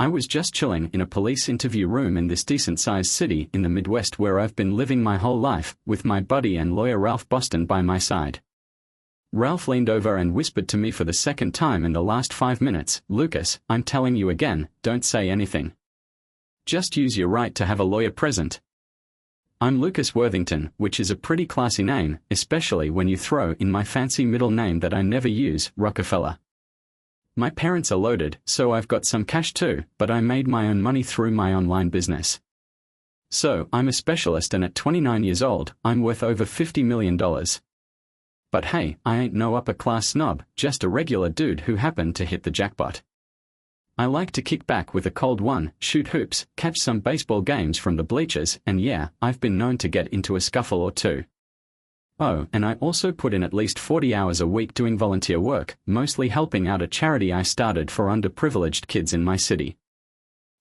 I was just chilling in a police interview room in this decent-sized city in the Midwest where I've been living my whole life, with my buddy and lawyer Ralph Boston by my side. Ralph leaned over and whispered to me for the second time in the last 5 minutes, "Lucas, I'm telling you again, don't say anything. Just use your right to have a lawyer present. I'm Lucas Worthington, which is a pretty classy name, especially when you throw in my fancy middle name that I never use, Rockefeller. My parents are loaded, so I've got some cash too, but I made my own money through my online business. So, I'm a specialist, and at 29 years old, I'm worth over $50 million. But hey, I ain't no upper-class snob, just a regular dude who happened to hit the jackpot. I like to kick back with a cold one, shoot hoops, catch some baseball games from the bleachers, and yeah, I've been known to get into a scuffle or two. Oh, and I also put in at least 40 hours a week doing volunteer work, mostly helping out a charity I started for underprivileged kids in my city.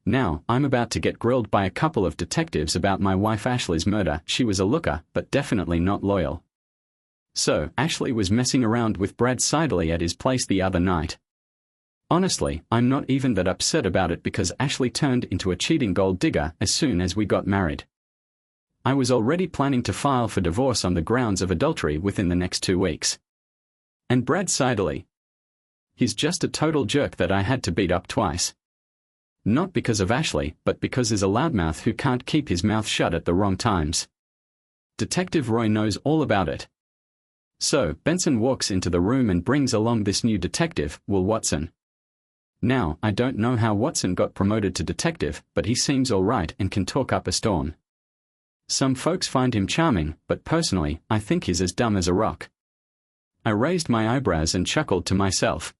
Now, I'm about to get grilled by a couple of detectives about my wife Ashley's murder. She was a looker, but definitely not loyal. So, Ashley was messing around with Brad Sidley at his place the other night. Honestly, I'm not even that upset about it because Ashley turned into a cheating gold digger as soon as we got married. I was already planning to file for divorce on the grounds of adultery within the next 2 weeks. And Brad Sidley? He's just a total jerk that I had to beat up twice. Not because of Ashley, but because he's a loudmouth who can't keep his mouth shut at the wrong times. Detective Roy knows all about it. So, Benson walks into the room and brings along this new detective, Will Watson. Now, I don't know how Watson got promoted to detective, but he seems alright and can talk up a storm. Some folks find him charming, but personally, I think he's as dumb as a rock. I raised my eyebrows and chuckled to myself.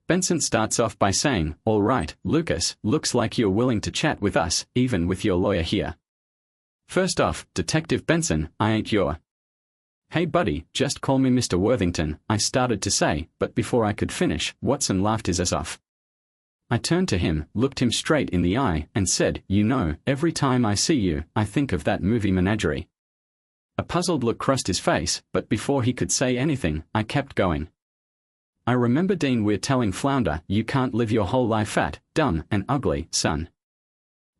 Benson starts off by saying, "All right, Lucas, looks like you're willing to chat with us, even with your lawyer here. First off, Detective Benson, I ain't your..." "Hey buddy, just call me Mr. Worthington," I started to say, but before I could finish, Watson laughed his ass off. I turned to him, looked him straight in the eye, and said, "You know, every time I see you, I think of that movie Menagerie." A puzzled look crossed his face, but before he could say anything, I kept going. "I remember Dean Weir telling Flounder, 'You can't live your whole life fat, dumb, and ugly, son.'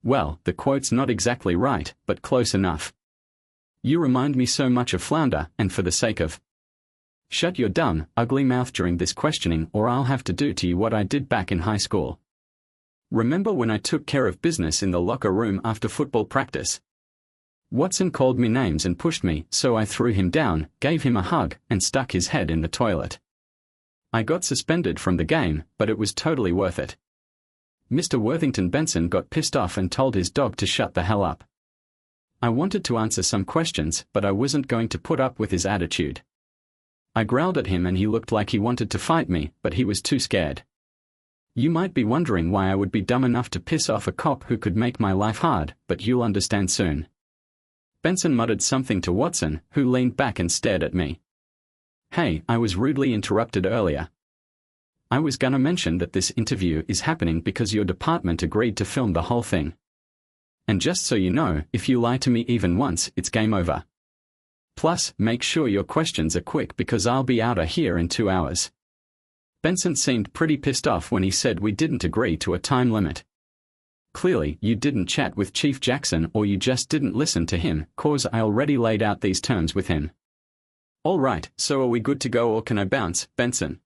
Well, the quote's not exactly right, but close enough. You remind me so much of Flounder, and for the sake of... Shut your dumb, ugly mouth during this questioning or I'll have to do to you what I did back in high school. Remember when I took care of business in the locker room after football practice? Watson called me names and pushed me, so I threw him down, gave him a hug, and stuck his head in the toilet. I got suspended from the game, but it was totally worth it." Mr. Worthington Benson got pissed off and told his dog to shut the hell up. I wanted to answer some questions, but I wasn't going to put up with his attitude. I growled at him and he looked like he wanted to fight me, but he was too scared. You might be wondering why I would be dumb enough to piss off a cop who could make my life hard, but you'll understand soon. Benson muttered something to Watson, who leaned back and stared at me. "Hey, I was rudely interrupted earlier. I was gonna mention that this interview is happening because your department agreed to film the whole thing. And just so you know, if you lie to me even once, it's game over. Plus, make sure your questions are quick because I'll be out of here in 2 hours." Benson seemed pretty pissed off when he said we didn't agree to a time limit. Clearly, you didn't chat with Chief Jackson or you just didn't listen to him, cause I already laid out these terms with him. "All right, so are we good to go or can I bounce, Benson?"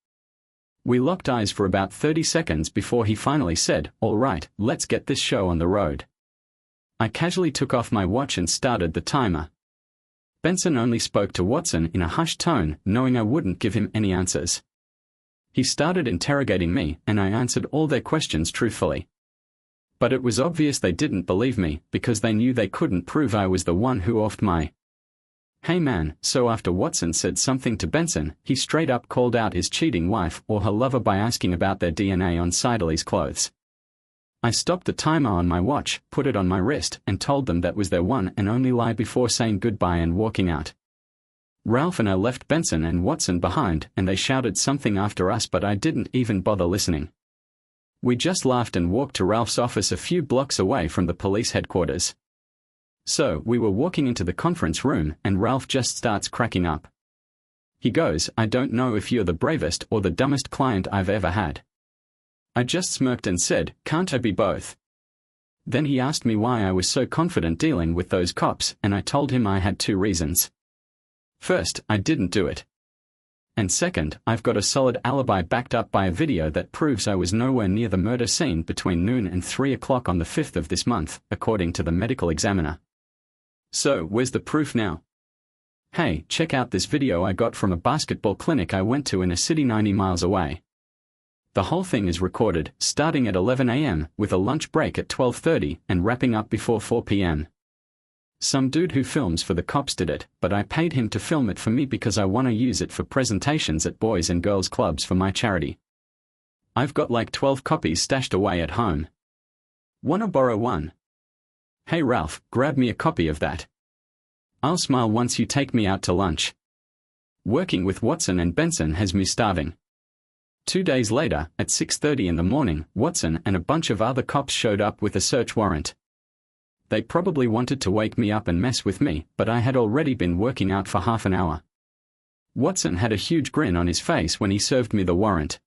We locked eyes for about 30 seconds before he finally said, "All right, let's get this show on the road." I casually took off my watch and started the timer. Benson only spoke to Watson in a hushed tone, knowing I wouldn't give him any answers. He started interrogating me, and I answered all their questions truthfully. But it was obvious they didn't believe me, because they knew they couldn't prove I was the one who offed my... Hey man, so after Watson said something to Benson, he straight up called out his cheating wife or her lover by asking about their DNA on Sidley's clothes. I stopped the timer on my watch, put it on my wrist, and told them that was their one and only lie before saying goodbye and walking out. Ralph and I left Benson and Watson behind, and they shouted something after us, but I didn't even bother listening. We just laughed and walked to Ralph's office a few blocks away from the police headquarters. So, we were walking into the conference room, and Ralph just starts cracking up. He goes, "I don't know if you're the bravest or the dumbest client I've ever had. I just smirked and said, "Can't I be both?" Then he asked me why I was so confident dealing with those cops, and I told him I had two reasons. First, I didn't do it. And second, I've got a solid alibi backed up by a video that proves I was nowhere near the murder scene between noon and 3 o'clock on the 5th of this month, according to the medical examiner. So, where's the proof now? Hey, check out this video I got from a basketball clinic I went to in a city 90 miles away. The whole thing is recorded, starting at 11 a.m., with a lunch break at 12:30 and wrapping up before 4 p.m. Some dude who films for the cops did it, but I paid him to film it for me because I want to use it for presentations at boys and girls clubs for my charity. I've got like 12 copies stashed away at home. Wanna borrow one? Hey Ralph, grab me a copy of that. I'll smile once you take me out to lunch. Working with Watson and Benson has me starving. 2 days later, at 6:30 in the morning, Watson and a bunch of other cops showed up with a search warrant. They probably wanted to wake me up and mess with me, but I had already been working out for half an hour. Watson had a huge grin on his face when he served me the warrant.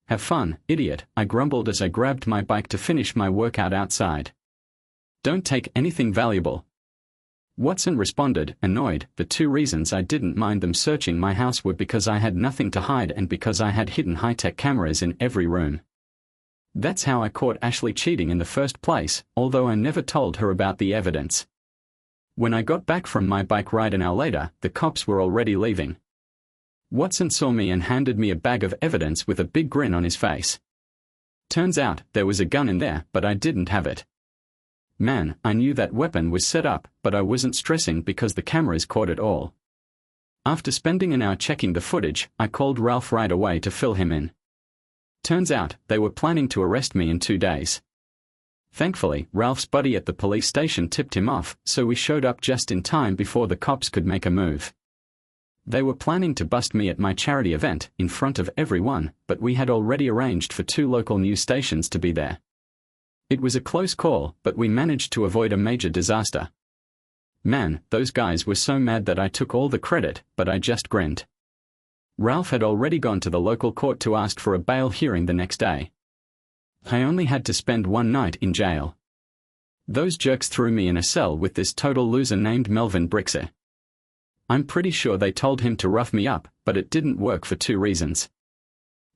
"Have fun, idiot," I grumbled as I grabbed my bike to finish my workout outside. "Don't take anything valuable." Watson responded, annoyed. The two reasons I didn't mind them searching my house were because I had nothing to hide and because I had hidden high-tech cameras in every room. That's how I caught Ashley cheating in the first place, although I never told her about the evidence. When I got back from my bike ride an hour later, the cops were already leaving. Watson saw me and handed me a bag of evidence with a big grin on his face. Turns out, there was a gun in there, but I didn't have it. Man, I knew that weapon was set up, but I wasn't stressing because the cameras caught it all. After spending an hour checking the footage, I called Ralph right away to fill him in. Turns out, they were planning to arrest me in 2 days. Thankfully, Ralph's buddy at the police station tipped him off, so we showed up just in time before the cops could make a move. They were planning to bust me at my charity event, in front of everyone, but we had already arranged for 2 local news stations to be there. It was a close call, but we managed to avoid a major disaster. Man, those guys were so mad that I took all the credit, but I just grinned. Ralph had already gone to the local court to ask for a bail hearing the next day. I only had to spend 1 night in jail. Those jerks threw me in a cell with this total loser named Melvin Brixer. I'm pretty sure they told him to rough me up, but it didn't work for 2 reasons.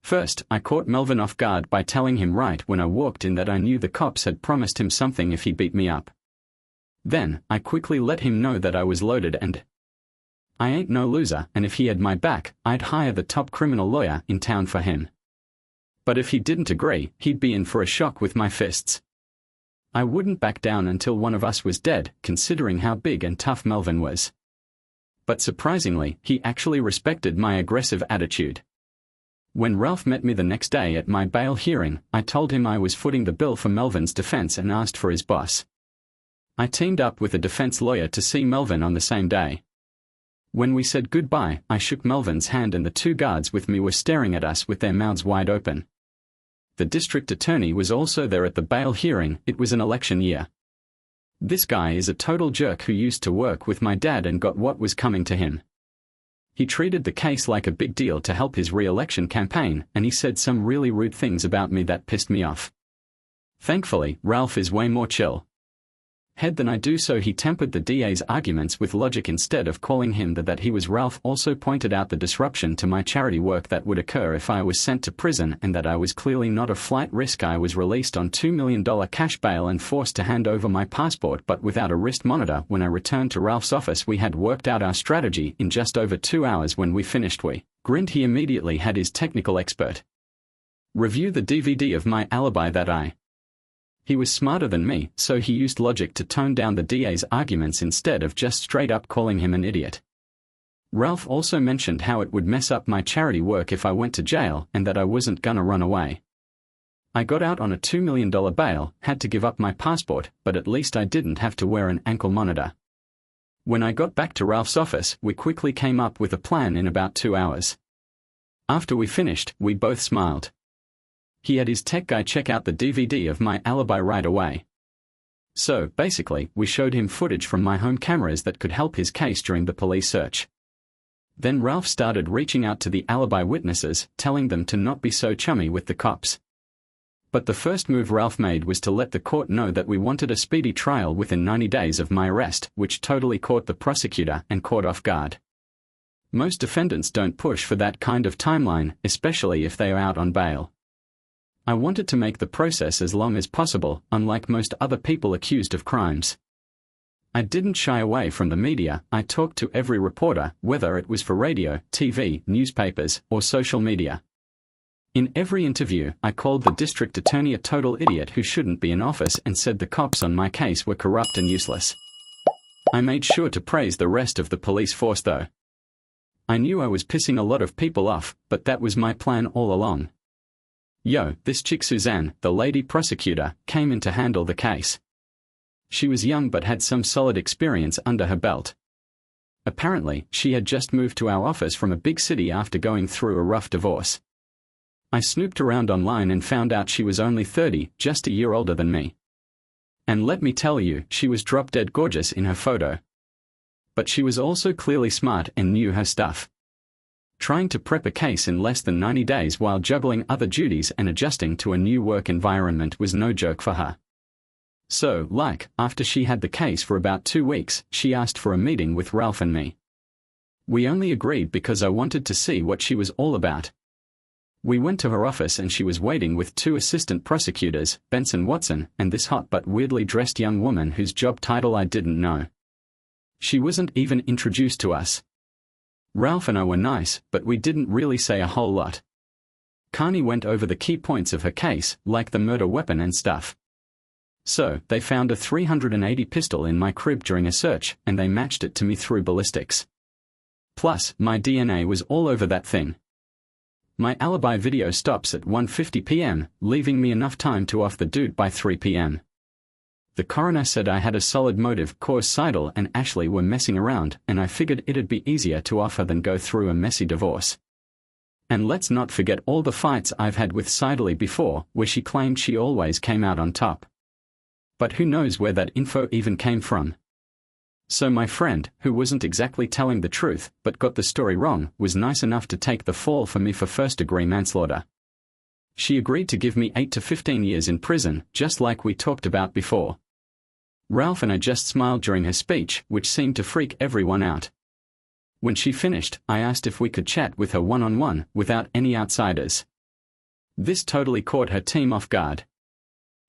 First, I caught Melvin off guard by telling him right when I walked in that I knew the cops had promised him something if he beat me up. Then, I quickly let him know that I was loaded and I ain't no loser, and if he had my back, I'd hire the top criminal lawyer in town for him. But if he didn't agree, he'd be in for a shock with my fists. I wouldn't back down until one of us was dead, considering how big and tough Melvin was. But surprisingly, he actually respected my aggressive attitude. When Ralph met me the next day at my bail hearing, I told him I was footing the bill for Melvin's defense and asked for his boss. I teamed up with a defense lawyer to see Melvin on the same day. When we said goodbye, I shook Melvin's hand and the 2 guards with me were staring at us with their mouths wide open. The district attorney was also there at the bail hearing. It was an election year. This guy is a total jerk who used to work with my dad and got what was coming to him. He treated the case like a big deal to help his re-election campaign, and he said some really rude things about me that pissed me off. Thankfully, Ralph is way more chill head than I do, so he tempered the DA's arguments with logic instead of calling him that he was. Ralph also pointed out the disruption to my charity work that would occur if I was sent to prison and that I was clearly not a flight risk. I was released on $2 million cash bail and forced to hand over my passport but without a wrist monitor. When I returned to Ralph's office, we had worked out our strategy in just over 2 hours. When we finished, we grinned. He immediately had his technical expert review the DVD of my alibi that I He was smarter than me, so he used logic to tone down the DA's arguments instead of just straight up calling him an idiot. Ralph also mentioned how it would mess up my charity work if I went to jail and that I wasn't gonna run away. I got out on a $2 million bail, had to give up my passport, but at least I didn't have to wear an ankle monitor. When I got back to Ralph's office, we quickly came up with a plan in about 2 hours. After we finished, we both smiled. He had his tech guy check out the DVD of my alibi right away. So, basically, we showed him footage from my home cameras that could help his case during the police search. Then Ralph started reaching out to the alibi witnesses, telling them to not be so chummy with the cops. But the first move Ralph made was to let the court know that we wanted a speedy trial within 90 days of my arrest, which totally caught the prosecutor and court off guard. Most defendants don't push for that kind of timeline, especially if they are out on bail. I wanted to make the process as long as possible, unlike most other people accused of crimes. I didn't shy away from the media. I talked to every reporter, whether it was for radio, TV, newspapers, or social media. In every interview, I called the district attorney a total idiot who shouldn't be in office and said the cops on my case were corrupt and useless. I made sure to praise the rest of the police force though. I knew I was pissing a lot of people off, but that was my plan all along. Yo, this chick Suzanne, the lady prosecutor, came in to handle the case. She was young but had some solid experience under her belt. Apparently, she had just moved to our office from a big city after going through a rough divorce. I snooped around online and found out she was only 30, just a year older than me. And let me tell you, she was drop-dead gorgeous in her photo. But she was also clearly smart and knew her stuff. Trying to prep a case in less than 90 days while juggling other duties and adjusting to a new work environment was no joke for her. So, after she had the case for about 2 weeks, she asked for a meeting with Ralph and me. We only agreed because I wanted to see what she was all about. We went to her office and she was waiting with 2 assistant prosecutors, Benson Watson, and this hot but weirdly dressed young woman whose job title I didn't know. She wasn't even introduced to us. Ralph and I were nice, but we didn't really say a whole lot. Carney went over the key points of her case, like the murder weapon and stuff. So, they found a .380 pistol in my crib during a search, and they matched it to me through ballistics. Plus, my DNA was all over that thing. My alibi video stops at 1:50 p.m., leaving me enough time to off the dude by 3 p.m. The coroner said I had a solid motive cause Seidel and Ashley were messing around, and I figured it'd be easier to off her than go through a messy divorce. And let's not forget all the fights I've had with Seidel before, where she claimed she always came out on top. But who knows where that info even came from? So my friend, who wasn't exactly telling the truth, but got the story wrong, was nice enough to take the fall for me for first-degree manslaughter. She agreed to give me 8 to 15 years in prison, just like we talked about before. Ralph and I just smiled during her speech, which seemed to freak everyone out. When she finished, I asked if we could chat with her one-on-one, without any outsiders. This totally caught her team off guard.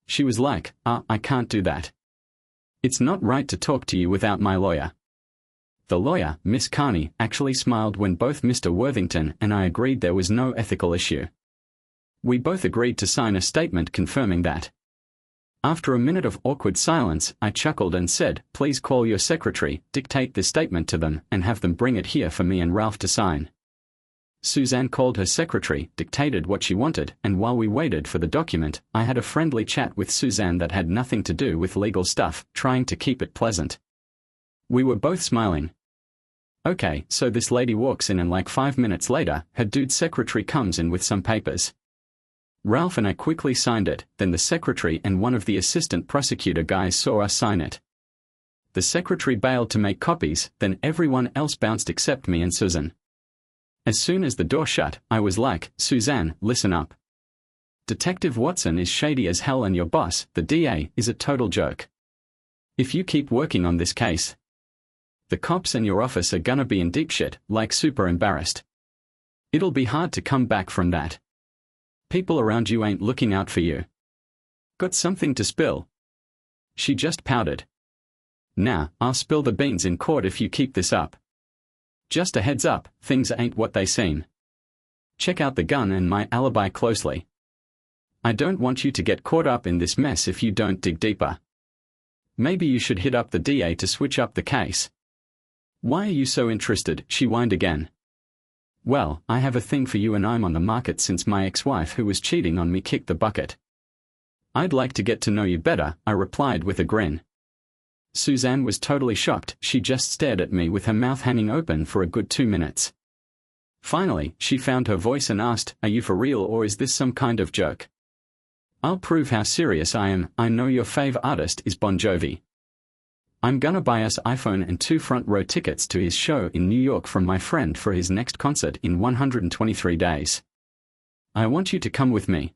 She was like, I can't do that. It's not right to talk to you without my lawyer. The lawyer, Miss Carney, actually smiled when both Mr. Worthington and I agreed there was no ethical issue. We both agreed to sign a statement confirming that. After a minute of awkward silence, I chuckled and said, please call your secretary, dictate this statement to them, and have them bring it here for me and Ralph to sign. Suzanne called her secretary, dictated what she wanted, and while we waited for the document, I had a friendly chat with Suzanne that had nothing to do with legal stuff, trying to keep it pleasant. We were both smiling. Okay, so this lady walks in and like 5 minutes later, her dude secretary comes in with some papers. Ralph and I quickly signed it, then the secretary and one of the assistant prosecutor guys saw us sign it. The secretary bailed to make copies, then everyone else bounced except me and Susan. As soon as the door shut, I was like, Suzanne, listen up. Detective Watson is shady as hell and your boss, the DA, is a total joke. If you keep working on this case, the cops in your office are gonna be in deep shit, like super embarrassed. It'll be hard to come back from that. People around you ain't looking out for you. Got something to spill? She just pouted. Nah, I'll spill the beans in court if you keep this up. Just a heads up, things ain't what they seem. Check out the gun and my alibi closely. I don't want you to get caught up in this mess if you don't dig deeper. Maybe you should hit up the DA to switch up the case. Why are you so interested? She whined again. Well, I have a thing for you and I'm on the market since my ex-wife who was cheating on me kicked the bucket. I'd like to get to know you better, I replied with a grin. Suzanne was totally shocked. She just stared at me with her mouth hanging open for a good 2 minutes. Finally, she found her voice and asked, are you for real or is this some kind of joke? I'll prove how serious I am. I know your fave artist is Bon Jovi. I'm gonna buy us iPhone and 2 front row tickets to his show in New York from my friend for his next concert in 123 days. I want you to come with me.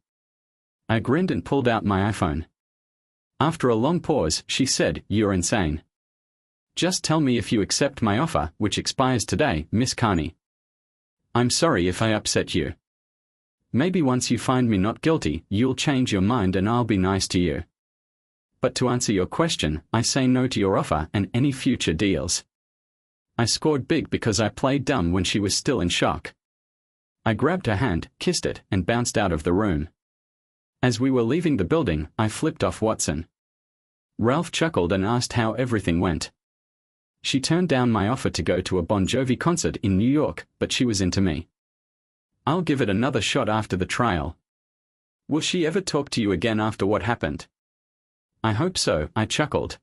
I grinned and pulled out my iPhone. After a long pause, she said, "You're insane. Just tell me if you accept my offer, which expires today, Miss Carney. I'm sorry if I upset you. Maybe once you find me not guilty, you'll change your mind and I'll be nice to you. But to answer your question, I say no to your offer and any future deals." I scored big because I played dumb when she was still in shock. I grabbed her hand, kissed it, and bounced out of the room. As we were leaving the building, I flipped off Watson. Ralph chuckled and asked how everything went. She turned down my offer to go to a Bon Jovi concert in New York, but she was into me. I'll give it another shot after the trial. Will she ever talk to you again after what happened? I hope so, I chuckled.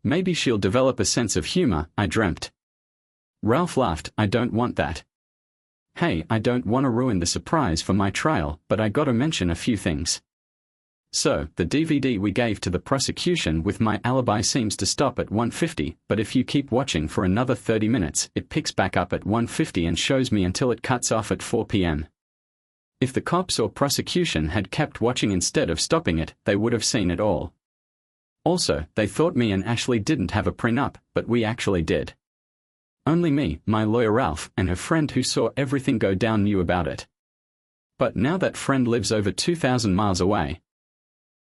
Maybe she'll develop a sense of humor, I dreamt. Ralph laughed. I don't want that. Hey, I don't want to ruin the surprise for my trial, but I gotta mention a few things. So, the DVD we gave to the prosecution with my alibi seems to stop at 1:50, but if you keep watching for another 30 minutes, it picks back up at 1:50 and shows me until it cuts off at 4 p.m. If the cops or prosecution had kept watching instead of stopping it, they would have seen it all. Also, they thought me and Ashley didn't have a prenup, but we actually did. Only me, my lawyer Ralph, and her friend who saw everything go down knew about it. But now that friend lives over 2,000 miles away.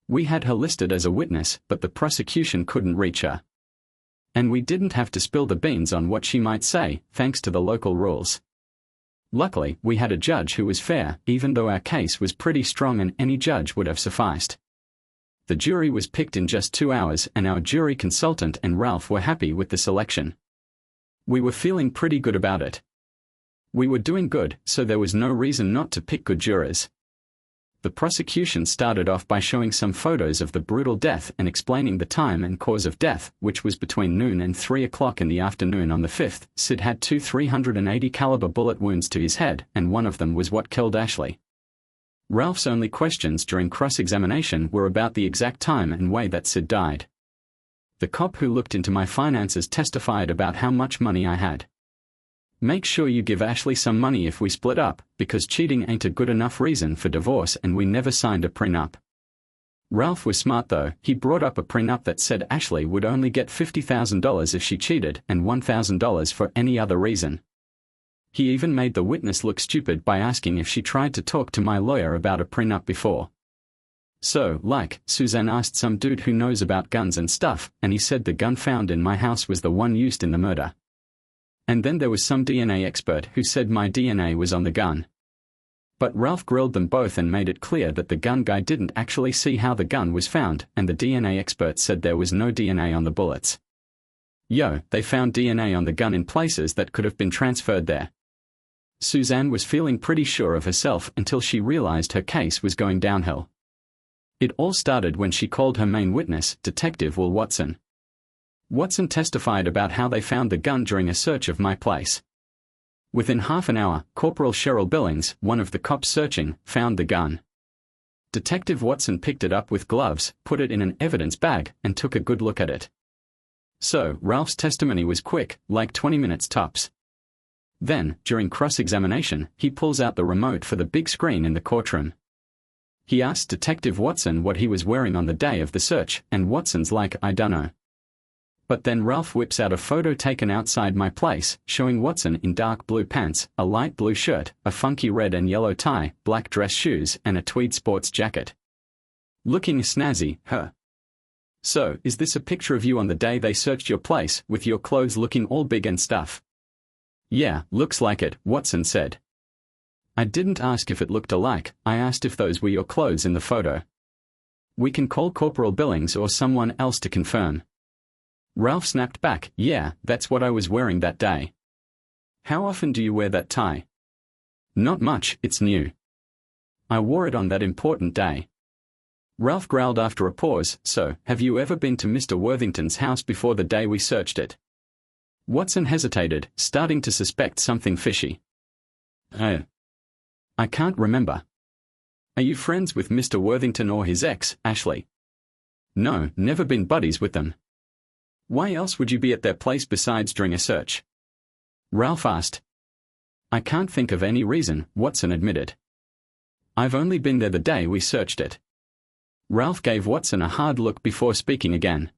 We had her listed as a witness, but the prosecution couldn't reach her. And we didn't have to spill the beans on what she might say, thanks to the local rules. Luckily, we had a judge who was fair, even though our case was pretty strong and any judge would have sufficed. The jury was picked in just 2 hours and our jury consultant and Ralph were happy with the selection. We were feeling pretty good about it. We were doing good, so there was no reason not to pick good jurors. The prosecution started off by showing some photos of the brutal death and explaining the time and cause of death, which was between noon and 3 o'clock in the afternoon on the 5th. Sid had 2 .380 caliber bullet wounds to his head, and one of them was what killed Ashley. Ralph's only questions during cross-examination were about the exact time and way that Sid died. The cop who looked into my finances testified about how much money I had. Make sure you give Ashley some money if we split up, because cheating ain't a good enough reason for divorce and we never signed a prenup. Ralph was smart though. He brought up a prenup that said Ashley would only get $50,000 if she cheated and $1,000 for any other reason. He even made the witness look stupid by asking if she tried to talk to my lawyer about a prenup before. So, like, Suzanne asked some dude who knows about guns and stuff, and he said the gun found in my house was the one used in the murder. And then there was some DNA expert who said my DNA was on the gun. But Ralph grilled them both and made it clear that the gun guy didn't actually see how the gun was found, and the DNA expert said there was no DNA on the bullets. Yo, they found DNA on the gun in places that could have been transferred there. Suzanne was feeling pretty sure of herself until she realized her case was going downhill. It all started when she called her main witness, Detective Will Watson. Watson testified about how they found the gun during a search of my place. Within half an hour, Corporal Cheryl Billings, one of the cops searching, found the gun. Detective Watson picked it up with gloves, put it in an evidence bag, and took a good look at it. So, Ralph's testimony was quick, like 20 minutes tops. Then, during cross-examination, he pulls out the remote for the big screen in the courtroom. He asked Detective Watson what he was wearing on the day of the search, and Watson's like, I dunno. But then Ralph whips out a photo taken outside my place, showing Watson in dark blue pants, a light blue shirt, a funky red and yellow tie, black dress shoes, and a tweed sports jacket. Looking snazzy, huh? So, is this a picture of you on the day they searched your place, with your clothes looking all big and stuff? Yeah, looks like it, Watson said. I didn't ask if it looked alike, I asked if those were your clothes in the photo. We can call Corporal Billings or someone else to confirm. Ralph snapped back, yeah, that's what I was wearing that day. How often do you wear that tie? Not much, it's new. I wore it on that important day. Ralph growled after a pause, so, have you ever been to Mr. Worthington's house before the day we searched it? Watson hesitated, starting to suspect something fishy. Oh. I can't remember. Are you friends with Mr. Worthington or his ex, Ashley? No, never been buddies with them. Why else would you be at their place besides during a search? Ralph asked. I can't think of any reason, Watson admitted. I've only been there the day we searched it. Ralph gave Watson a hard look before speaking again.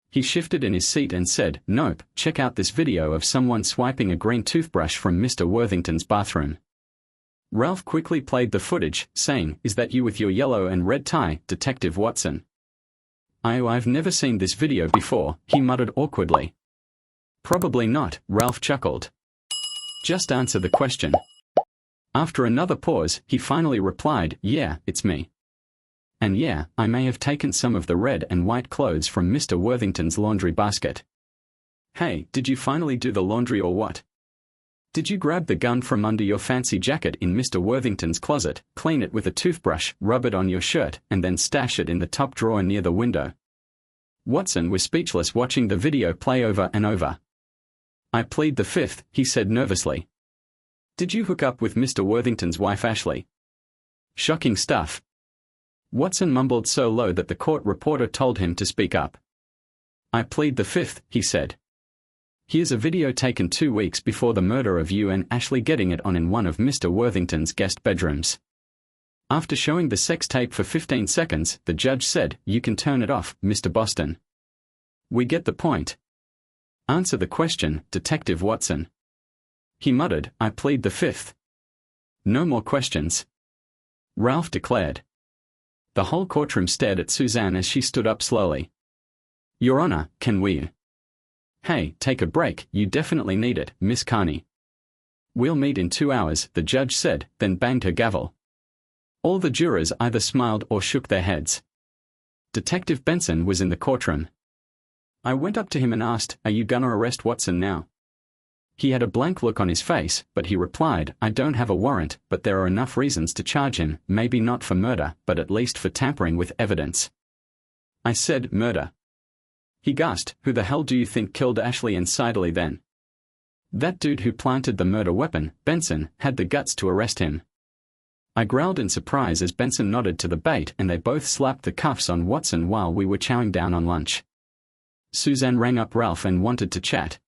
He shifted in his seat and said, "Nope, check out this video of someone swiping a green toothbrush from Mr. Worthington's bathroom." Ralph quickly played the footage, saying, "Is that you with your yellow and red tie, Detective Watson?" I've never seen this video before," he muttered awkwardly. "Probably not," Ralph chuckled. "Just answer the question." After another pause, he finally replied, "Yeah, it's me. And yeah, I may have taken some of the red and white clothes from Mr. Worthington's laundry basket." "Hey, did you finally do the laundry or what? Did you grab the gun from under your fancy jacket in Mr. Worthington's closet, clean it with a toothbrush, rub it on your shirt, and then stash it in the top drawer near the window?" Watson was speechless watching the video play over and over. "I plead the fifth," he said nervously. "Did you hook up with Mr. Worthington's wife Ashley?" "Shocking stuff." Watson mumbled so low that the court reporter told him to speak up. "I plead the fifth," he said. "Here's a video taken 2 weeks before the murder of you and Ashley, getting it on in one of Mr. Worthington's guest bedrooms." After showing the sex tape for 15 seconds, the judge said, "You can turn it off, Mr. Boston. We get the point. Answer the question, Detective Watson." He muttered, "I plead the fifth." "No more questions," Ralph declared. The whole courtroom stared at Suzanne as she stood up slowly. "Your Honor, can we?" "Hey, take a break, you definitely need it, Miss Carney." "We'll meet in 2 hours," the judge said, then banged her gavel. All the jurors either smiled or shook their heads. Detective Benson was in the courtroom. I went up to him and asked, "Are you gonna arrest Watson now?" He had a blank look on his face, but he replied, "I don't have a warrant, but there are enough reasons to charge him, maybe not for murder, but at least for tampering with evidence." I said, "Murder?" He gasped, "Who the hell do you think killed Ashley and Sidley then?" "That dude who planted the murder weapon, Benson, had the guts to arrest him." I growled in surprise as Benson nodded to the bait, and they both slapped the cuffs on Watson while we were chowing down on lunch. Suzanne rang up Ralph and wanted to chat.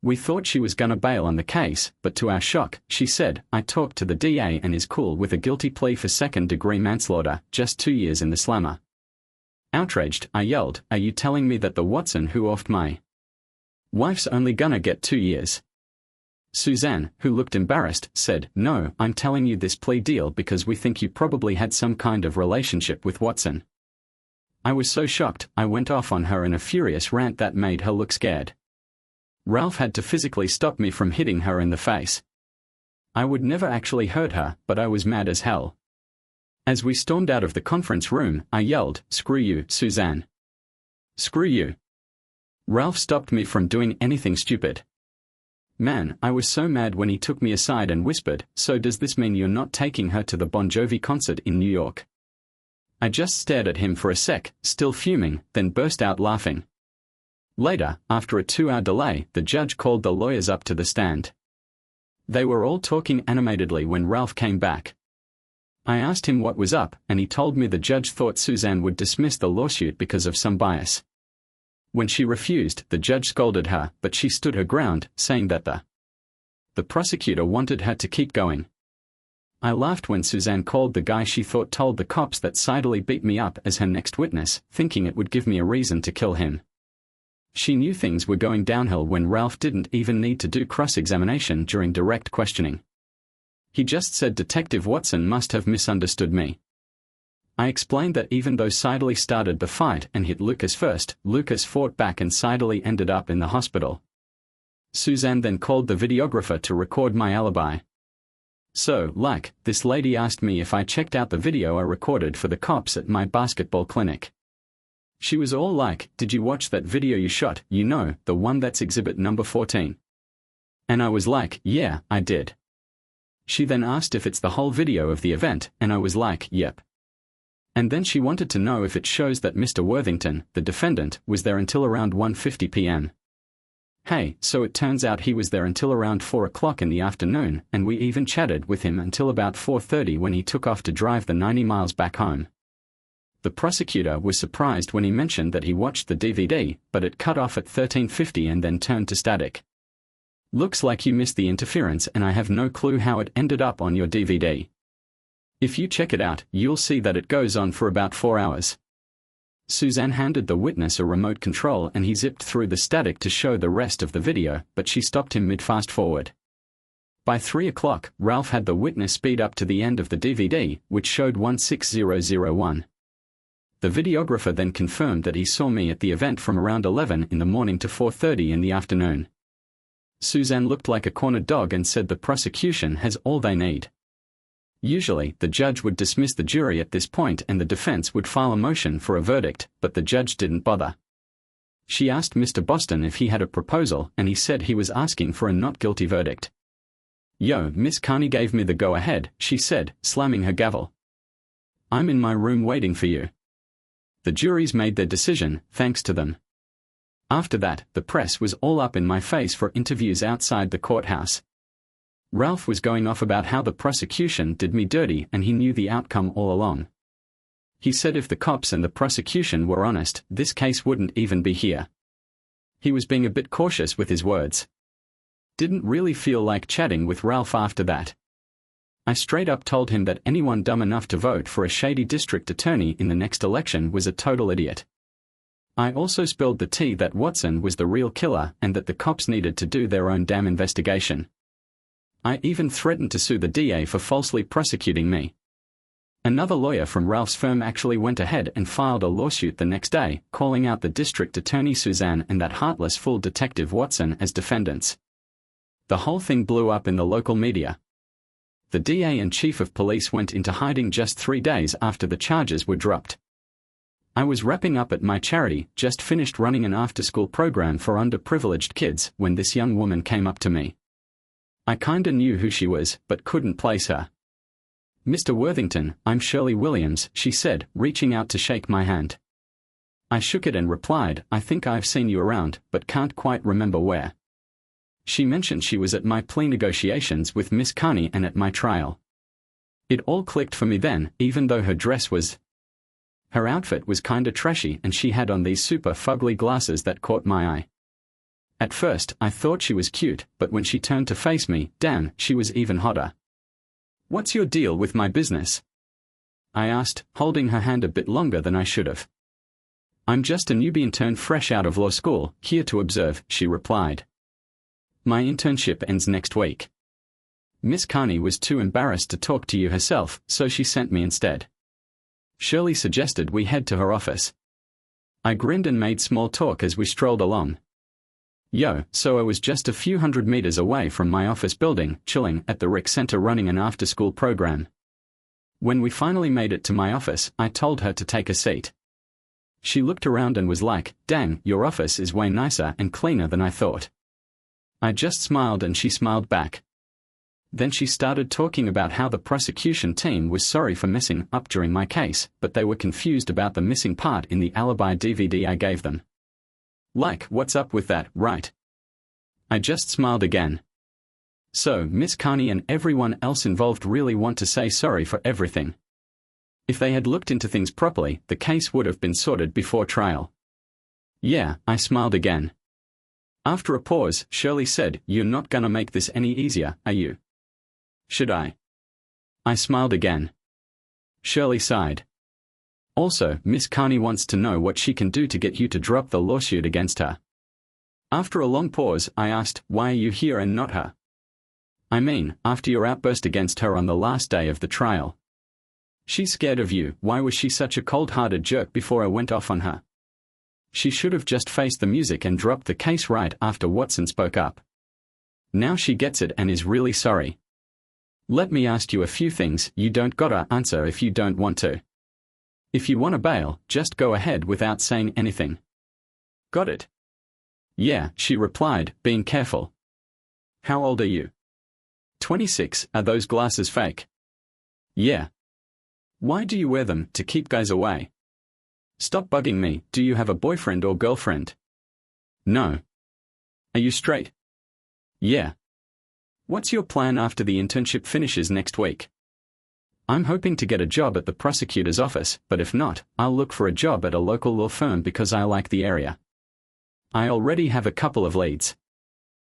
We thought she was gonna bail on the case, but to our shock, she said, "I talked to the DA and is cool with a guilty plea for second-degree manslaughter, just 2 years in the slammer." Outraged, I yelled, "Are you telling me that the Watson who offed my wife's only gonna get 2 years?" Suzanne, who looked embarrassed, said, "No, I'm telling you this plea deal because we think you probably had some kind of relationship with Watson." I was so shocked, I went off on her in a furious rant that made her look scared. Ralph had to physically stop me from hitting her in the face. I would never actually hurt her, but I was mad as hell. As we stormed out of the conference room, I yelled, "Screw you, Suzanne. Screw you." Ralph stopped me from doing anything stupid. Man, I was so mad when he took me aside and whispered, "So does this mean you're not taking her to the Bon Jovi concert in New York?" I just stared at him for a sec, still fuming, then burst out laughing. Later, after a 2-hour delay, the judge called the lawyers up to the stand. They were all talking animatedly when Ralph came back. I asked him what was up, and he told me the judge thought Suzanne would dismiss the lawsuit because of some bias. When she refused, the judge scolded her, but she stood her ground, saying that the prosecutor wanted her to keep going. I laughed when Suzanne called the guy she thought told the cops that Sidley beat me up as her next witness, thinking it would give me a reason to kill him. She knew things were going downhill when Ralph didn't even need to do cross-examination during direct questioning. He just said Detective Watson must have misunderstood me. I explained that even though Sidley started the fight and hit Lucas first, Lucas fought back and Sidley ended up in the hospital. Suzanne then called the videographer to record my alibi. So, this lady asked me if I checked out the video I recorded for the cops at my basketball clinic. She was all like, "Did you watch that video you shot, the one that's exhibit number 14? And I was like, "Yeah, I did." She then asked if it's the whole video of the event, and I was like, "Yep." And then she wanted to know if it shows that Mr. Worthington, the defendant, was there until around 1:50 p.m. Hey, so it turns out he was there until around 4 o'clock in the afternoon, and we even chatted with him until about 4:30 when he took off to drive the 90 miles back home. The prosecutor was surprised when he mentioned that he watched the DVD, but it cut off at 13:50 and then turned to static. Looks like you missed the interference and I have no clue how it ended up on your DVD. If you check it out, you'll see that it goes on for about 4 hours. Suzanne handed the witness a remote control and he zipped through the static to show the rest of the video, but she stopped him mid-fast forward. By 3 o'clock, Ralph had the witness speed up to the end of the DVD, which showed 16001. The videographer then confirmed that he saw me at the event from around 11 in the morning to 4:30 in the afternoon. Suzanne looked like a cornered dog and said the prosecution has all they need. Usually, the judge would dismiss the jury at this point and the defense would file a motion for a verdict, but the judge didn't bother. She asked Mr. Boston if he had a proposal and he said he was asking for a not guilty verdict. "Yo, Miss Carney gave me the go-ahead," she said, slamming her gavel. "I'm in my room waiting for you." The jury's made their decision, thanks to them. After that, the press was all up in my face for interviews outside the courthouse. Ralph was going off about how the prosecution did me dirty and he knew the outcome all along. He said if the cops and the prosecution were honest, this case wouldn't even be here. He was being a bit cautious with his words. Didn't really feel like chatting with Ralph after that. I straight up told him that anyone dumb enough to vote for a shady district attorney in the next election was a total idiot. I also spilled the tea that Watson was the real killer and that the cops needed to do their own damn investigation. I even threatened to sue the DA for falsely prosecuting me. Another lawyer from Ralph's firm actually went ahead and filed a lawsuit the next day, calling out the district attorney Suzanne and that heartless fool Detective Watson as defendants. The whole thing blew up in the local media. The DA and chief of police went into hiding just 3 days after the charges were dropped. I was wrapping up at my charity, just finished running an after-school program for underprivileged kids, when this young woman came up to me. I kinda knew who she was, but couldn't place her. "Mr. Worthington, I'm Shirley Williams," she said, reaching out to shake my hand. I shook it and replied, "I think I've seen you around, but can't quite remember where." She mentioned she was at my plea negotiations with Miss Carney and at my trial. It all clicked for me then, even though her dress was... Her outfit was kinda trashy and she had on these super fugly glasses that caught my eye. At first, I thought she was cute, but when she turned to face me, damn, she was even hotter. "What's your deal with my business?" I asked, holding her hand a bit longer than I should have. "I'm just a newbie intern fresh out of law school, here to observe," she replied. "My internship ends next week. Miss Carney was too embarrassed to talk to you herself, so she sent me instead. Shirley suggested we head to her office." I grinned and made small talk as we strolled along. Yo, so I was just a few hundred meters away from my office building, chilling at the rec center running an after-school program. When we finally made it to my office, I told her to take a seat. She looked around and was like, "Dang, your office is way nicer and cleaner than I thought." I just smiled and she smiled back. Then she started talking about how the prosecution team was sorry for messing up during my case, but they were confused about the missing part in the alibi DVD I gave them. Like, what's up with that, right? I just smiled again. So, Miss Carney and everyone else involved really want to say sorry for everything. If they had looked into things properly, the case would have been sorted before trial. Yeah, I smiled again. After a pause, Shirley said, "You're not gonna make this any easier, are you?" "Should I?" I smiled again. Shirley sighed. "Also, Miss Carney wants to know what she can do to get you to drop the lawsuit against her." After a long pause, I asked, "Why are you here and not her?" "I mean, after your outburst against her on the last day of the trial. She's scared of you. Why was she such a cold-hearted jerk before I went off on her? She should have just faced the music and dropped the case right after Watson spoke up. Now she gets it and is really sorry. Let me ask you a few things. You don't gotta answer if you don't want to. If you want to bail, just go ahead without saying anything. Got it?" "Yeah," she replied, being careful. "How old are you?" 26. "Are those glasses fake?" "Yeah." "Why do you wear them? To keep guys away?" "Stop bugging me. Do you have a boyfriend or girlfriend?" "No." "Are you straight?" "Yeah." "What's your plan after the internship finishes next week?" "I'm hoping to get a job at the prosecutor's office, but if not, I'll look for a job at a local law firm because I like the area. I already have a couple of leads."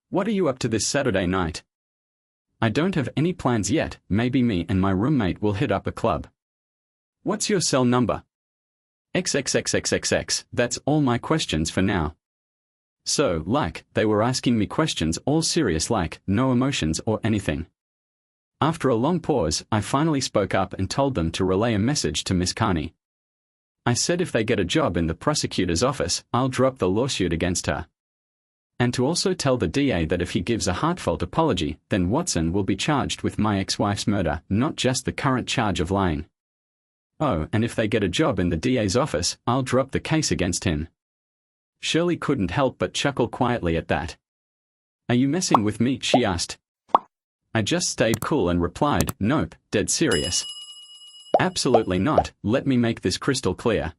"What are you up to this Saturday night?" I don't have any plans yet, maybe me and my roommate will hit up a club. What's your cell number? XXXXXX, that's all my questions for now. So, they were asking me questions all serious no emotions or anything. After a long pause, I finally spoke up and told them to relay a message to Miss Carney. I said if they get a job in the prosecutor's office, I'll drop the lawsuit against her. And to also tell the DA that if he gives a heartfelt apology, then Watson will be charged with my ex-wife's murder, not just the current charge of lying. Oh, and if they get a job in the DA's office, I'll drop the case against him. Shirley couldn't help but chuckle quietly at that. Are you messing with me? She asked. I just stayed cool and replied, nope, dead serious. Absolutely not, let me make this crystal clear.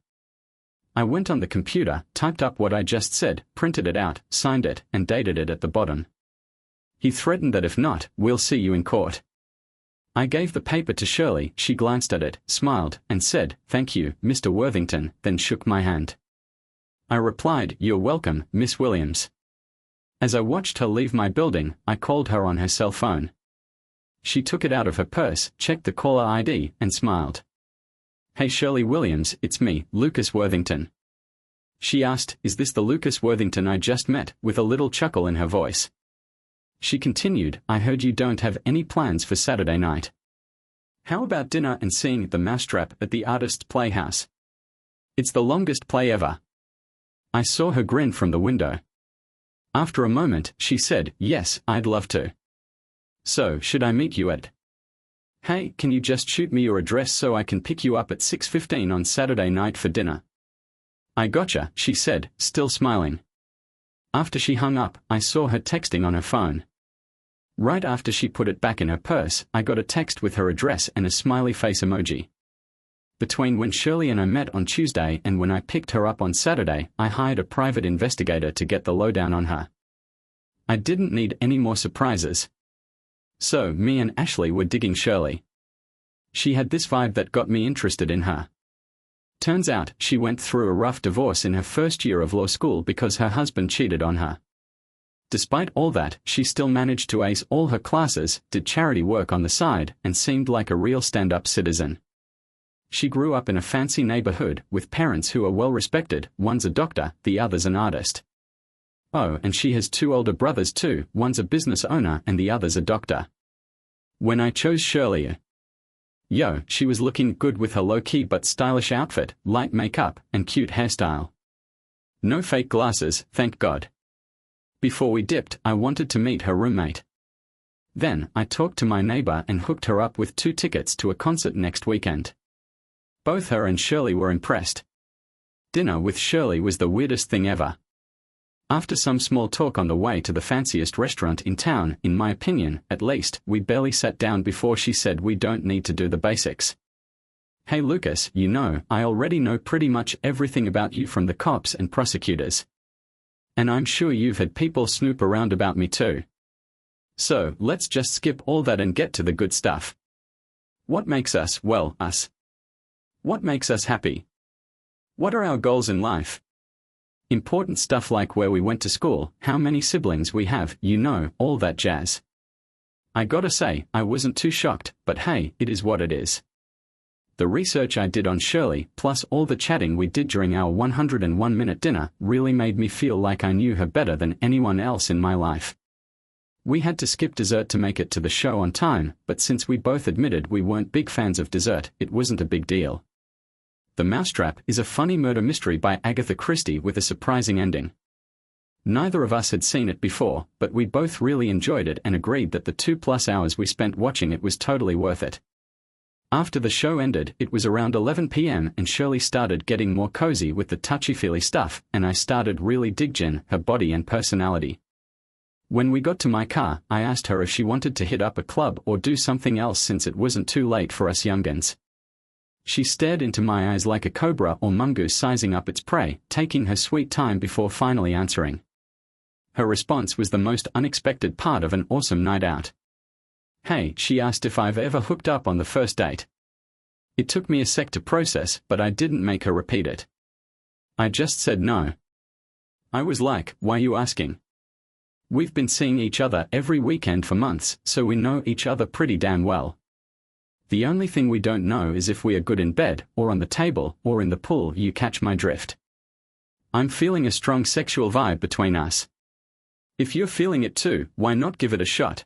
I went on the computer, typed up what I just said, printed it out, signed it, and dated it at the bottom. He threatened that if not, we'll see you in court. I gave the paper to Shirley, she glanced at it, smiled, and said, thank you, Mr. Worthington, then shook my hand. I replied, you're welcome, Miss Williams. As I watched her leave my building, I called her on her cell phone. She took it out of her purse, checked the caller ID, and smiled. Hey Shirley Williams, it's me, Lucas Worthington. She asked, is this the Lucas Worthington I just met, with a little chuckle in her voice. She continued, I heard you don't have any plans for Saturday night. How about dinner and seeing The Mousetrap at the Artists' Playhouse? It's the longest play ever. I saw her grin from the window. After a moment, she said, yes, I'd love to. So, should I meet you at? Hey, can you just shoot me your address so I can pick you up at 6:15 on Saturday night for dinner? I gotcha, she said, still smiling. After she hung up, I saw her texting on her phone. Right after she put it back in her purse, I got a text with her address and a smiley face emoji. Between when Shirley and I met on Tuesday and when I picked her up on Saturday, I hired a private investigator to get the lowdown on her. I didn't need any more surprises. So, me and Ashley were digging Shirley. She had this vibe that got me interested in her. Turns out, she went through a rough divorce in her first year of law school because her husband cheated on her. Despite all that, she still managed to ace all her classes, did charity work on the side, and seemed like a real stand-up citizen. She grew up in a fancy neighborhood, with parents who are well-respected, one's a doctor, the other's an artist. Oh, and she has 2 older brothers too, one's a business owner and the other's a doctor. When I chose Shirley, she was looking good with her low-key but stylish outfit, light makeup, and cute hairstyle. No fake glasses, thank God. Before we dipped, I wanted to meet her roommate. Then, I talked to my neighbor and hooked her up with 2 tickets to a concert next weekend. Both her and Shirley were impressed. Dinner with Shirley was the weirdest thing ever. After some small talk on the way to the fanciest restaurant in town, in my opinion, at least, we barely sat down before she said we don't need to do the basics. Hey Lucas, I already know pretty much everything about you from the cops and prosecutors. And I'm sure you've had people snoop around about me too. So, let's just skip all that and get to the good stuff. What makes us, us? What makes us happy? What are our goals in life? Important stuff like where we went to school, how many siblings we have, all that jazz. I gotta say, I wasn't too shocked, but hey, it is what it is. The research I did on Shirley, plus all the chatting we did during our 101-minute dinner, really made me feel like I knew her better than anyone else in my life. We had to skip dessert to make it to the show on time, but since we both admitted we weren't big fans of dessert, it wasn't a big deal. The Mousetrap is a funny murder mystery by Agatha Christie with a surprising ending. Neither of us had seen it before, but we both really enjoyed it and agreed that the 2+ hours we spent watching it was totally worth it. After the show ended, it was around 11 p.m. and Shirley started getting more cozy with the touchy-feely stuff, and I started really digging her body and personality. When we got to my car, I asked her if she wanted to hit up a club or do something else since it wasn't too late for us young'uns. She stared into my eyes like a cobra or mongoose sizing up its prey, taking her sweet time before finally answering. Her response was the most unexpected part of an awesome night out. Hey, she asked if I've ever hooked up on the first date. It took me a sec to process, but I didn't make her repeat it. I just said no. I was like, why you asking? We've been seeing each other every weekend for months, so we know each other pretty damn well. The only thing we don't know is if we are good in bed, or on the table, or in the pool. You catch my drift? I'm feeling a strong sexual vibe between us. If you're feeling it too, why not give it a shot?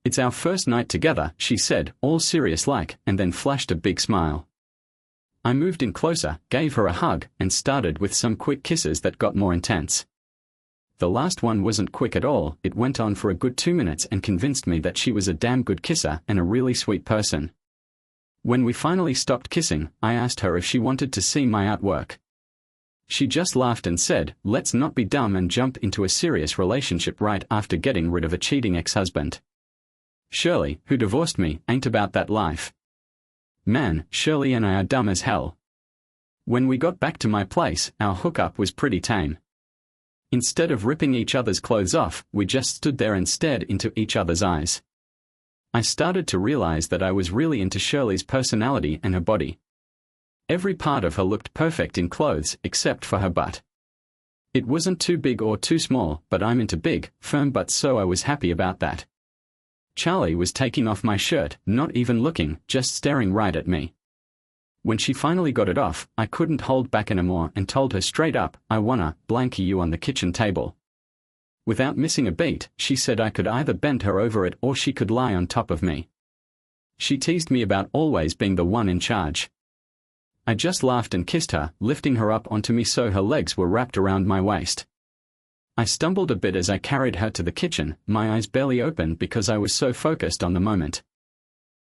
It's our first night together, she said, all serious-like, and then flashed a big smile. I moved in closer, gave her a hug, and started with some quick kisses that got more intense. The last one wasn't quick at all. It went on for a good 2 minutes and convinced me that she was a damn good kisser and a really sweet person. When we finally stopped kissing, I asked her if she wanted to see my artwork. She just laughed and said, "Let's not be dumb and jump into a serious relationship right after getting rid of a cheating ex-husband. Shirley, who divorced me, ain't about that life." Man, Shirley and I are dumb as hell. When we got back to my place, our hookup was pretty tame. Instead of ripping each other's clothes off, we just stood there and stared into each other's eyes. I started to realize that I was really into Shirley's personality and her body. Every part of her looked perfect in clothes, except for her butt. It wasn't too big or too small, but I'm into big, firm butts, so I was happy about that. Charlie was taking off my shirt, not even looking, just staring right at me. When she finally got it off, I couldn't hold back anymore and told her straight up, "I wanna blankie you on the kitchen table." Without missing a beat, she said I could either bend her over it or she could lie on top of me. She teased me about always being the one in charge. I just laughed and kissed her, lifting her up onto me so her legs were wrapped around my waist. I stumbled a bit as I carried her to the kitchen, my eyes barely open because I was so focused on the moment.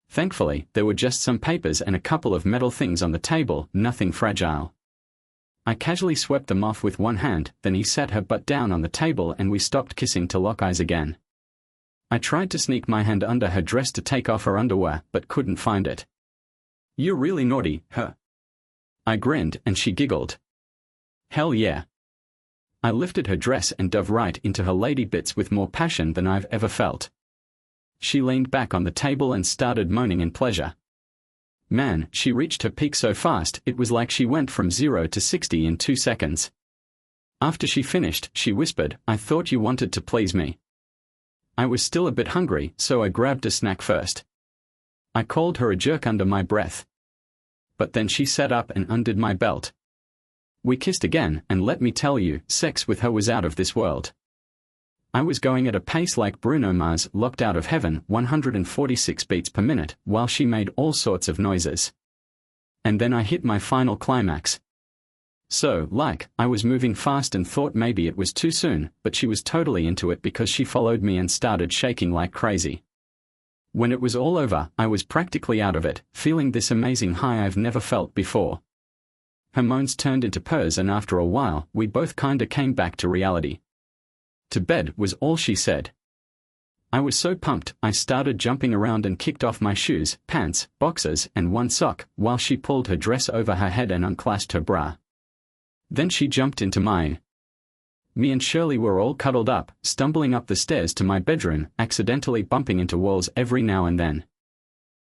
Thankfully, there were just some papers and a couple of metal things on the table, nothing fragile. I casually swept them off with one hand, then he sat her butt down on the table and we stopped kissing to lock eyes again. I tried to sneak my hand under her dress to take off her underwear, but couldn't find it. "You're really naughty, huh?" I grinned and she giggled. "Hell yeah." I lifted her dress and dove right into her lady bits with more passion than I've ever felt. She leaned back on the table and started moaning in pleasure. Man, she reached her peak so fast it was like she went from 0 to 60 in 2 seconds. After she finished, she whispered, "I thought you wanted to please me." I was still a bit hungry, so I grabbed a snack first. I called her a jerk under my breath. But then she sat up and undid my belt. We kissed again, and let me tell you, sex with her was out of this world. I was going at a pace like Bruno Mars, Locked Out of Heaven, 146 beats per minute, while she made all sorts of noises. And then I hit my final climax. So, I was moving fast and thought maybe it was too soon, but she was totally into it because she followed me and started shaking like crazy. When it was all over, I was practically out of it, feeling this amazing high I've never felt before. Her moans turned into purrs and after a while, we both kinda came back to reality. "To bed," was all she said. I was so pumped, I started jumping around and kicked off my shoes, pants, boxers, and one sock, while she pulled her dress over her head and unclasped her bra. Then she jumped into mine. Me and Shirley were all cuddled up, stumbling up the stairs to my bedroom, accidentally bumping into walls every now and then.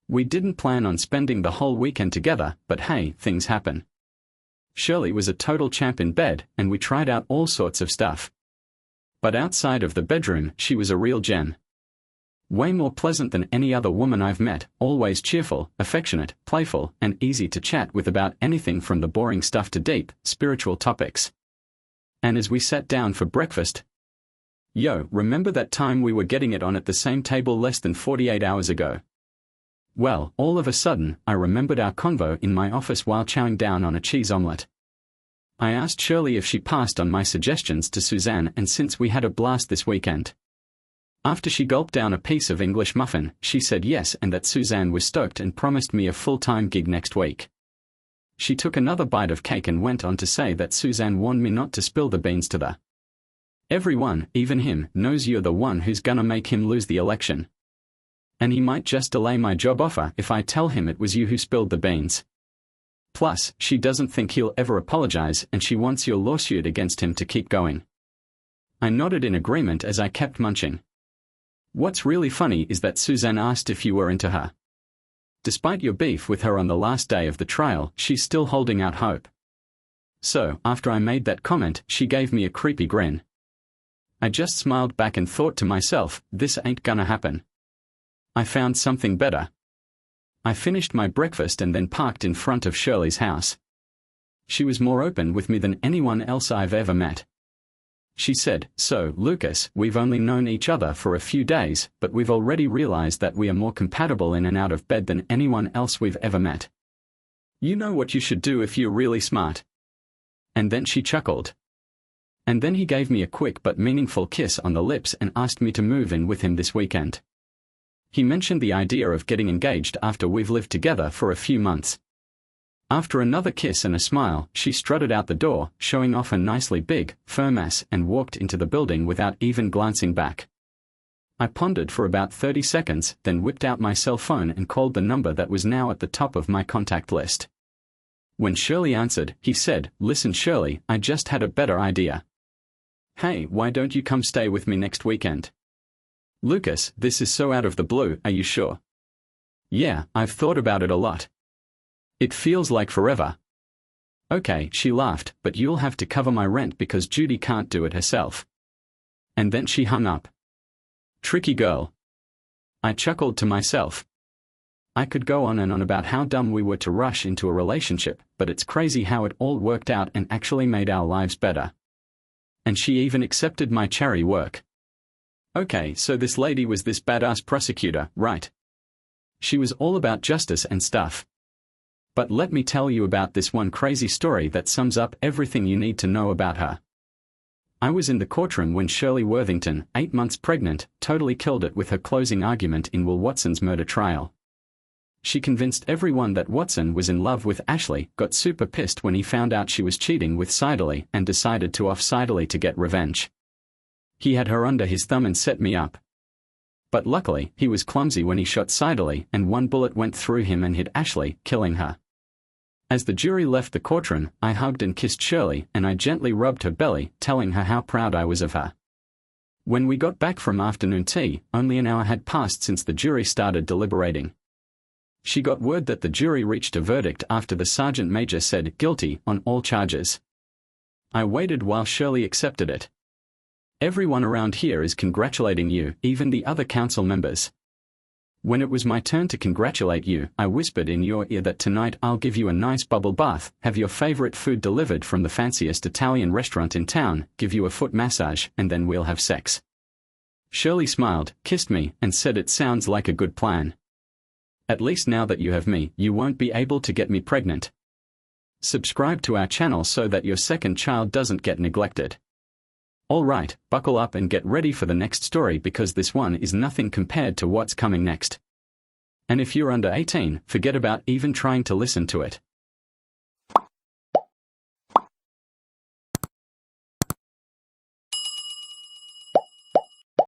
We didn't plan on spending the whole weekend together, but hey, things happen. Shirley was a total champ in bed, and we tried out all sorts of stuff. But outside of the bedroom, she was a real gem. Way more pleasant than any other woman I've met, always cheerful, affectionate, playful, and easy to chat with about anything from the boring stuff to deep, spiritual topics. And as we sat down for breakfast, "Yo, remember that time we were getting it on at the same table less than 48 hours ago?" Well, all of a sudden, I remembered our convo in my office while chowing down on a cheese omelette. I asked Shirley if she passed on my suggestions to Suzanne, and since we had a blast this weekend. After she gulped down a piece of English muffin, she said yes and that Suzanne was stoked and promised me a full-time gig next week. She took another bite of cake and went on to say that Suzanne warned me not to spill the beans to the. "Everyone, even him, knows you're the one who's gonna make him lose the election. And he might just delay my job offer if I tell him it was you who spilled the beans. Plus, she doesn't think he'll ever apologize and she wants your lawsuit against him to keep going." I nodded in agreement as I kept munching. What's really funny is that Suzanne asked if you were into her. Despite your beef with her on the last day of the trial, she's still holding out hope. So, after I made that comment, she gave me a creepy grin. I just smiled back and thought to myself, this ain't gonna happen. I found something better. I finished my breakfast and then parked in front of Shirley's house. She was more open with me than anyone else I've ever met. She said, "So, Lucas, we've only known each other for a few days, but we've already realized that we are more compatible in and out of bed than anyone else we've ever met. You know what you should do if you're really smart." And then she chuckled. And then he gave me a quick but meaningful kiss on the lips and asked me to move in with him this weekend. He mentioned the idea of getting engaged after we've lived together for a few months. After another kiss and a smile, she strutted out the door, showing off a nicely big, firm ass, and walked into the building without even glancing back. I pondered for about 30 seconds, then whipped out my cell phone and called the number that was now at the top of my contact list. When Shirley answered, he said, "Listen, Shirley, I just had a better idea. Hey, why don't you come stay with me next weekend?" "Lucas, this is so out of the blue, are you sure?" "Yeah, I've thought about it a lot. It feels like forever." "Okay," she laughed, "but you'll have to cover my rent because Judy can't do it herself." And then she hung up. Tricky girl. I chuckled to myself. I could go on and on about how dumb we were to rush into a relationship, but it's crazy how it all worked out and actually made our lives better. And she even accepted my charity work. Okay, so this lady was this badass prosecutor, right? She was all about justice and stuff. But let me tell you about this one crazy story that sums up everything you need to know about her. I was in the courtroom when Shirley Worthington, 8 months pregnant, totally killed it with her closing argument in Will Watson's murder trial. She convinced everyone that Watson was in love with Ashley, got super pissed when he found out she was cheating with Sidley, and decided to off Sidley to get revenge. He had her under his thumb and set me up. But luckily, he was clumsy when he shot Sidley, and one bullet went through him and hit Ashley, killing her. As the jury left the courtroom, I hugged and kissed Shirley, and I gently rubbed her belly, telling her how proud I was of her. When we got back from afternoon tea, only an hour had passed since the jury started deliberating. She got word that the jury reached a verdict after the sergeant major said guilty on all charges. I waited while Shirley accepted it. Everyone around here is congratulating you, even the other council members. When it was my turn to congratulate you, I whispered in your ear that tonight I'll give you a nice bubble bath, have your favorite food delivered from the fanciest Italian restaurant in town, give you a foot massage, and then we'll have sex. Shirley smiled, kissed me, and said it sounds like a good plan. At least now that you have me, you won't be able to get me pregnant. Subscribe to our channel so that your second child doesn't get neglected. Alright, buckle up and get ready for the next story because this one is nothing compared to what's coming next. And if you're under 18, forget about even trying to listen to it.